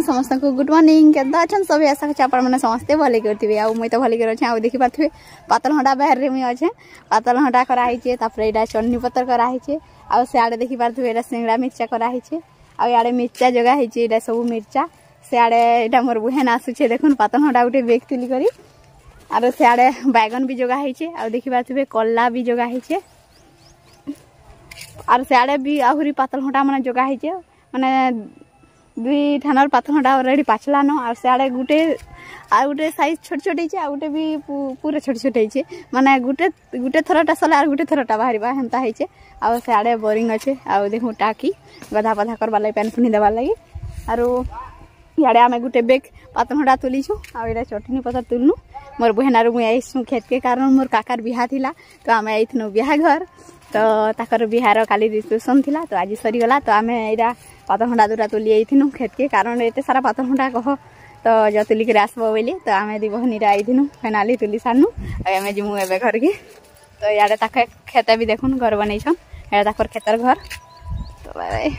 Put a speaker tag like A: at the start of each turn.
A: समस्त को good morning केदा अच्छा सब आशा कर आपण मैंने समस्ते भले करथिबे आ मुई तो भले कर आ देखि पाथबे पातल हंडा बाहर रे मुई अच्छे पातल हंडा करा हिचे तापरे एडा चन्नी पत्तर करा हिचे आ से आडे देखि पाथबे एडा सिंगड़ा मिर्चा करा हिचे आ याडे मिर्चा जगा हिचे एडा सब मिर्चा से आडे एडा मोर बुहेन आसुचे देखुन पातल हंडा उठे बेग तुली करी आरो से आडे बैगन भी जगा हिचे आ देखि पाथबे कल्ला भी जगा हिचे आरो से आडे भी आहुरी पातल हंडा माने जगा हिचे माने दुई ठानर पातल हंडा ऑलरेडी पाचला न आ से आडे गुटे साइज छोट छोट हिचे आ गुटे भी पूरा छोट छोट हिचे माने गुटे थरटा सले आ गुटे थरटा बाहरिबा हेंता हिचे आ से आडे बोरिंग अच्छे आ देखु टाकी गधा पधा करबा लागि पेन पुनी देबा लागि आरो याडे आमे गुटे बेग पातल हंडा तुलीछु आ एडा चटनी पत्तर तुलनु मोर बहनारू मुई आइसु खेत के कारण मोर काकार बिहा थिला तो आमे आइथनु बिहा घर तो ताकर बिहार काली रिसेप्शन थिला तो आज सरी गला तो आमे एडा पातल हंडा दुरा तुली आइथिनु खेत के कारण एते सारा पातल हंडा कह तो जो तुली के आसबो बोली तो आमे दी बहनी रा आइथिनु फेनाली तुली सानु आ आमे जिमु एबे घर के तो याडे ताके खेत भी देखुन घर बनैछन एडा ताकर खेतर घर तो बाय।